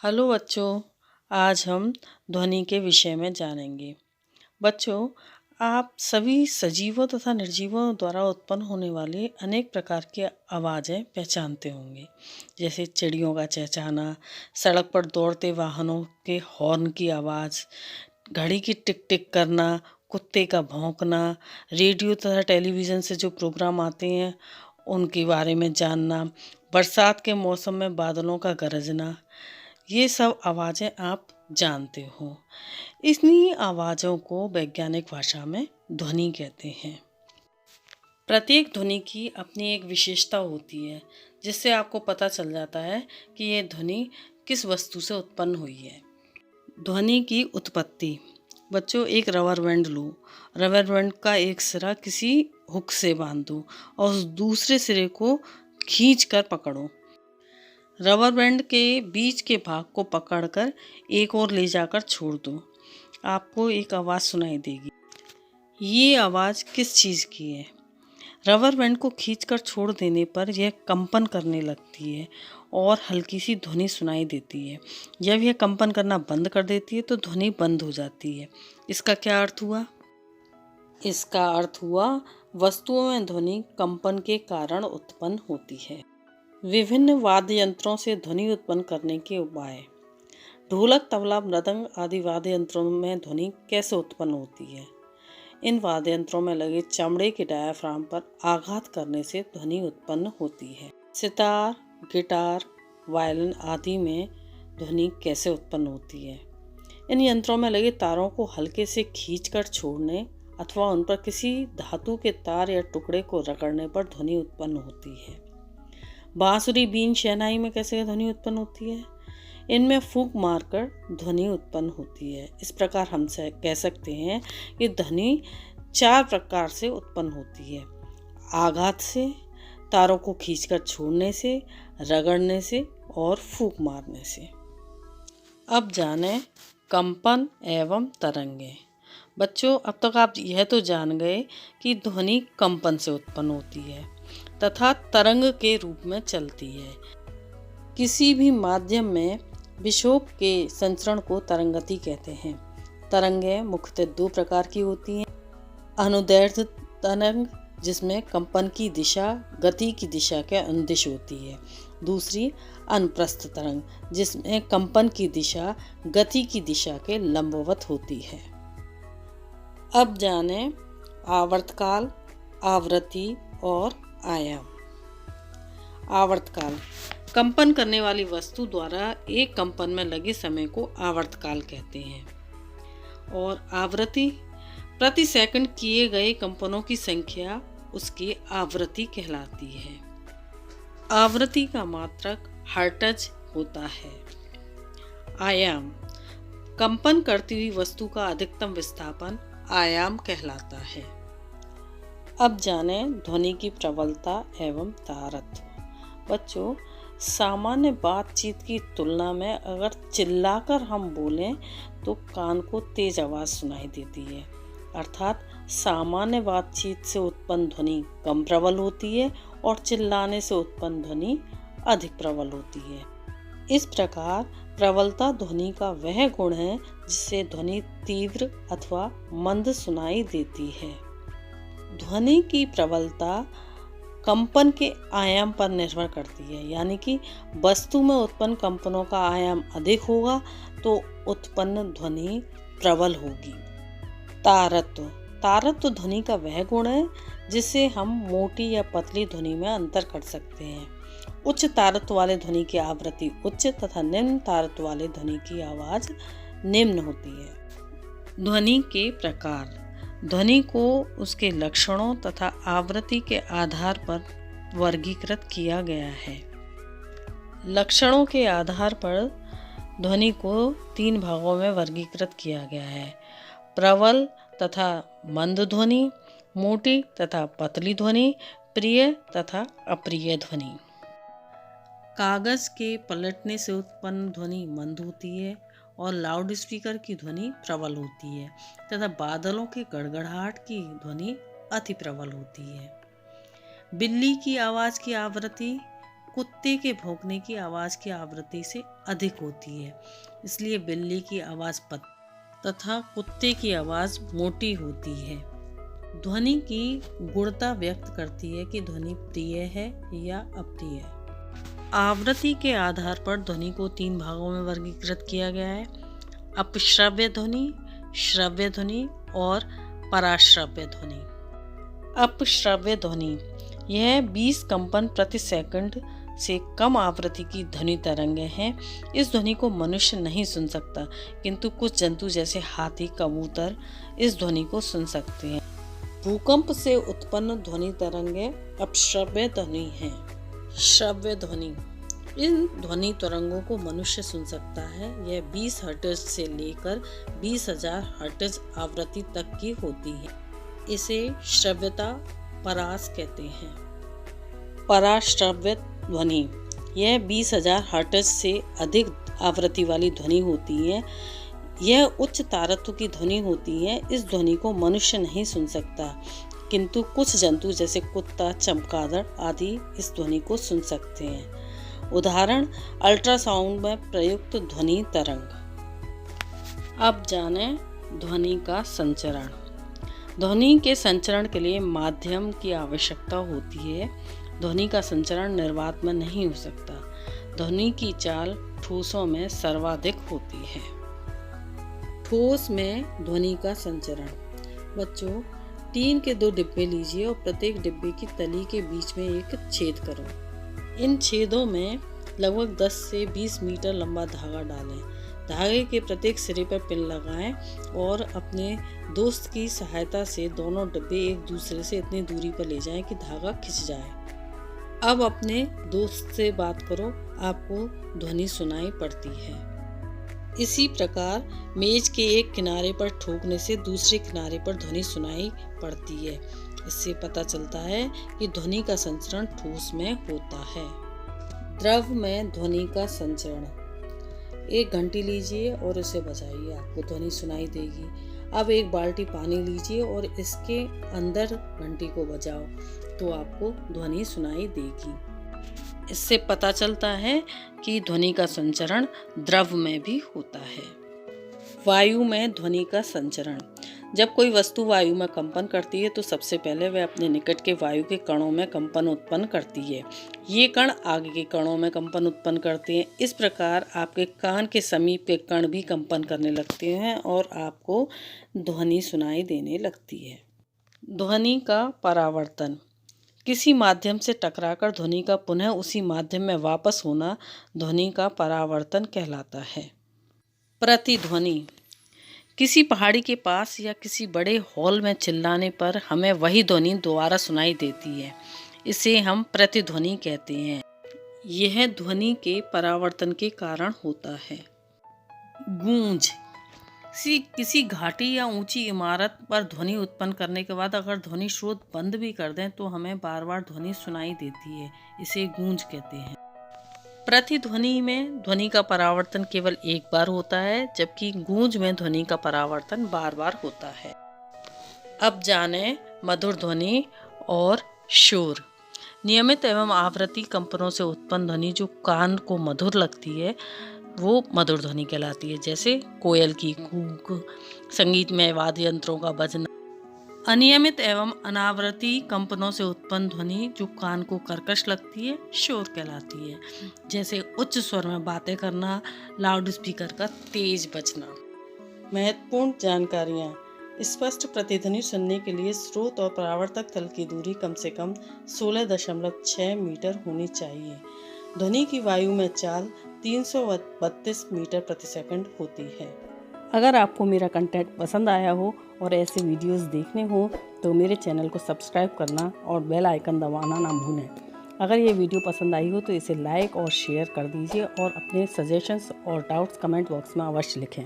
Hello बच्चों, आज हम ध्वनि के विषय में जानेंगे। बच्चों, आप सभी सजीवों तथा निर्जीवों द्वारा उत्पन्न होने वाली अनेक प्रकार की आवाज़ें पहचानते होंगे, जैसे चिड़ियों का चहचहाना, सड़क पर दौड़ते वाहनों के हॉर्न की आवाज़, घड़ी की टिक टिक करना, कुत्ते का भौंकना, रेडियो तथा टेलीविज़न से जो प्रोग्राम आते हैं उनके बारे में जानना, बरसात के मौसम में बादलों का गरजना, ये सब आवाज़ें आप जानते हो। इन्हीं आवाज़ों को वैज्ञानिक भाषा में ध्वनि कहते हैं। प्रत्येक ध्वनि की अपनी एक विशेषता होती है, जिससे आपको पता चल जाता है कि ये ध्वनि किस वस्तु से उत्पन्न हुई है। ध्वनि की उत्पत्ति। बच्चों, एक रबर बैंड लो। रबर बैंड का एक सिरा किसी हुक से बांध दो और उस दूसरे सिरे को खींच कर पकड़ो। रबर बैंड के बीच के भाग को पकड़कर एक ओर ले जाकर छोड़ दो। आपको एक आवाज़ सुनाई देगी। ये आवाज़ किस चीज़ की है? रबर बैंड को खींचकर छोड़ देने पर यह कंपन करने लगती है और हल्की सी ध्वनि सुनाई देती है। जब यह कंपन करना बंद कर देती है तो ध्वनि बंद हो जाती है। इसका क्या अर्थ हुआ? इसका अर्थ हुआ वस्तुओं में ध्वनि कंपन के कारण उत्पन्न होती है। विभिन्न वाद्य यंत्रों से ध्वनि उत्पन्न करने के उपाय। ढोलक, तबला, मृदंग आदि वाद्य यंत्रों में ध्वनि कैसे उत्पन्न होती है? इन वाद्य यंत्रों में लगे चमड़े के डायाफ्राम पर आघात करने से ध्वनि उत्पन्न होती है। सितार, गिटार, वायलिन आदि में ध्वनि कैसे उत्पन्न होती है? इन यंत्रों में लगे तारों को हल्के से खींचकर छोड़ने अथवा उन पर किसी धातु के तार या टुकड़े को रगड़ने पर ध्वनि उत्पन्न होती है। बांसुरी, बीन, शहनाई में कैसे ध्वनि उत्पन्न होती है? इनमें फूंक मारकर ध्वनि उत्पन्न होती है। इस प्रकार हम कह सकते हैं कि ध्वनि 4 प्रकार से उत्पन्न होती है: आघात से, तारों को खींचकर छोड़ने से, रगड़ने से और फूंक मारने से। अब जानें कंपन एवं तरंगें। बच्चों, अब तक आप यह तो जान गए कि ध्वनि कंपन से उत्पन्न होती है तथा तरंग के रूप में चलती है। किसी भी माध्यम में विक्षोभ के संचरण को तरंगति कहते हैं। तरंगें मुख्यतः 2 प्रकार की होती हैं: अनुदैर्ध्य तरंग, जिसमें कंपन की दिशा गति की दिशा के अनुदिश होती है। दूसरी अनुप्रस्थ तरंग, जिसमें कंपन की दिशा गति की दिशा के लंबवत होती है। अब जानें आवर्तकाल, आवृत्ति और आयाम। आवर्तकाल। कंपन करने वाली वस्तु द्वारा एक कंपन में लगे समय को आवर्तकाल कहते हैं। और आवृत्ति, प्रति सेकंड किए गए कंपनों की संख्या उसकी आवृत्ति कहलाती है। आवृत्ति का मात्रक हर्ट्ज होता है। आयाम, कंपन करती हुई वस्तु का अधिकतम विस्थापन आयाम कहलाता है। अब जानें ध्वनि की प्रबलता एवं तारत्व। बच्चों, सामान्य बातचीत की तुलना में अगर चिल्लाकर हम बोलें तो कान को तेज आवाज़ सुनाई देती है, अर्थात सामान्य बातचीत से उत्पन्न ध्वनि कम प्रबल होती है और चिल्लाने से उत्पन्न ध्वनि अधिक प्रबल होती है। इस प्रकार प्रबलता ध्वनि का वह गुण है जिससे ध्वनि तीव्र अथवा मंद सुनाई देती है। ध्वनि की प्रबलता कंपन के आयाम पर निर्भर करती है, यानी कि वस्तु में उत्पन्न कंपनों का आयाम अधिक होगा तो उत्पन्न ध्वनि प्रबल होगी। तारत्व। तारत्व ध्वनि का वह गुण है जिससे हम मोटी या पतली ध्वनि में अंतर कर सकते हैं। उच्च तारत्व वाले ध्वनि की आवृत्ति उच्च तथा निम्न तारत्व वाले ध्वनि की आवाज़ निम्न होती है। ध्वनि के प्रकार। ध्वनि को उसके लक्षणों तथा आवृत्ति के आधार पर वर्गीकृत किया गया है। लक्षणों के आधार पर ध्वनि को 3 भागों में वर्गीकृत किया गया है: प्रबल तथा मंद ध्वनि, मोटी तथा पतली ध्वनि, प्रिय तथा अप्रिय ध्वनि। कागज के पलटने से उत्पन्न ध्वनि मंद होती है और लाउड स्पीकर की ध्वनि प्रबल होती है तथा बादलों के गड़गड़ाहट की ध्वनि अति प्रबल होती है। बिल्ली की आवाज़ की आवृत्ति कुत्ते के भौंकने की आवाज़ की आवृत्ति से अधिक होती है। इसलिए बिल्ली की आवाज़ तथा कुत्ते की आवाज़ मोटी होती है। ध्वनि की गुणता व्यक्त करती है कि ध्वनि प्रिय है या अप्रिय। आवृत्ति के आधार पर ध्वनि को 3 भागों में वर्गीकृत किया गया है: अपश्रव्य ध्वनि, श्रव्य ध्वनि और पराश्रव्य ध्वनि। अपश्रव्य ध्वनि यह 20 कंपन प्रति सेकंड से कम आवृत्ति की ध्वनि तरंगें हैं। इस ध्वनि को मनुष्य नहीं सुन सकता, किंतु कुछ जंतु जैसे हाथी, कबूतर इस ध्वनि को सुन सकते हैं। भूकंप से उत्पन्न ध्वनि तरंगें अपश्रव्य ध्वनि हैं। श्रव्य ध्वनि, इन ध्वनि तरंगों को मनुष्य सुन सकता है। यह 20 हर्ट्ज से लेकर 20,000 हर्ट्ज आवृत्ति तक की होती है। इसे श्रव्यता परास कहते हैं। पराश्रव्य ध्वनि, यह 20,000 हर्ट्ज से अधिक आवृत्ति वाली ध्वनि होती है। यह उच्च तारत्व की ध्वनि होती है। इस ध्वनि को मनुष्य नहीं सुन सकता, किंतु कुछ जंतु जैसे कुत्ता, चमगादड़ आदि इस ध्वनि को सुन सकते हैं। उदाहरण, अल्ट्रासाउंड में प्रयुक्त ध्वनि तरंग। अब जानें ध्वनि का संचरण। ध्वनि के संचरण के लिए माध्यम की आवश्यकता होती है। ध्वनि का संचरण निर्वात में नहीं हो सकता। ध्वनि की चाल ठोसों में सर्वाधिक होती है। ठोस में ध्वनि का संचरण। बच्चों, टीन के 2 डिब्बे लीजिए और प्रत्येक डिब्बे की तली के बीच में एक छेद करो। इन छेदों में लगभग 10 से 20 मीटर लंबा धागा डालें। धागे के प्रत्येक सिरे पर पिन लगाएं और अपने दोस्त की सहायता से दोनों डिब्बे एक दूसरे से इतनी दूरी पर ले जाएं कि धागा खिंच जाए। अब अपने दोस्त से बात करो, आपको ध्वनि सुनाई पड़ती है। इसी प्रकार मेज के एक किनारे पर ठोकने से दूसरे किनारे पर ध्वनि सुनाई पड़ती है। इससे पता चलता है कि ध्वनि का संचरण ठोस में होता है। द्रव में ध्वनि का संचरण। एक घंटी लीजिए और इसे बजाइए, आपको ध्वनि सुनाई देगी। अब एक बाल्टी पानी लीजिए और इसके अंदर घंटी को बजाओ तो आपको ध्वनि सुनाई देगी। इससे पता चलता है कि ध्वनि का संचरण द्रव में भी होता है। वायु में ध्वनि का संचरण। जब कोई वस्तु वायु में कंपन करती है तो सबसे पहले वह अपने निकट के वायु के कणों में कंपन उत्पन्न करती है। ये कण आगे के कणों में कंपन उत्पन्न करते हैं। इस प्रकार आपके कान के समीप के कण भी कंपन करने लगते हैं और आपको ध्वनि सुनाई देने लगती है। ध्वनि का परावर्तन। किसी माध्यम से टकराकर ध्वनि का पुनः उसी माध्यम में वापस होना ध्वनि का परावर्तन कहलाता है। प्रतिध्वनि। किसी पहाड़ी के पास या किसी बड़े हॉल में चिल्लाने पर हमें वही ध्वनि दोबारा सुनाई देती है। इसे हम प्रतिध्वनि कहते हैं। यह ध्वनि के परावर्तन के कारण होता है। गूंज। किसी घाटी या ऊंची इमारत पर ध्वनि उत्पन्न करने के बाद अगर ध्वनि स्रोत बंद भी कर दें तो हमें बार बार ध्वनि सुनाई देती है। इसे गूंज कहते हैं। प्रतिध्वनि में ध्वनि का परावर्तन केवल एक बार होता है, जबकि गूंज में ध्वनि का परावर्तन बार बार होता है। अब जानें मधुर ध्वनि और शोर। नियमित एवं आवृत्ति कंपनों से उत्पन्न ध्वनि जो कान को मधुर लगती है वो मधुर ध्वनि कहलाती है, जैसे कोयल की कूक, संगीतमय वाद्य यंत्रों का बजना। अनियमित एवं अनावृत्ति कंपनों से उत्पन्न ध्वनि जो कान को कर्कश लगती है शोर कहलाती है, जैसे उच्च स्वर में बातें करना, लाउड स्पीकर का तेज बजना। महत्वपूर्ण जानकारियाँ। स्पष्ट प्रतिध्वनि सुनने के लिए स्रोत और परावर्तक तल की दूरी कम से कम 16.6 मीटर होनी चाहिए। ध्वनि की वायु में चाल 332 मीटर प्रति सेकंड होती है। अगर आपको मेरा कंटेंट पसंद आया हो और ऐसे वीडियोस देखने हो तो मेरे चैनल को सब्सक्राइब करना और बेल आइकन दबाना ना भूलें। अगर ये वीडियो पसंद आई हो तो इसे लाइक और शेयर कर दीजिए और अपने सजेशंस और डाउट्स कमेंट बॉक्स में अवश्य लिखें।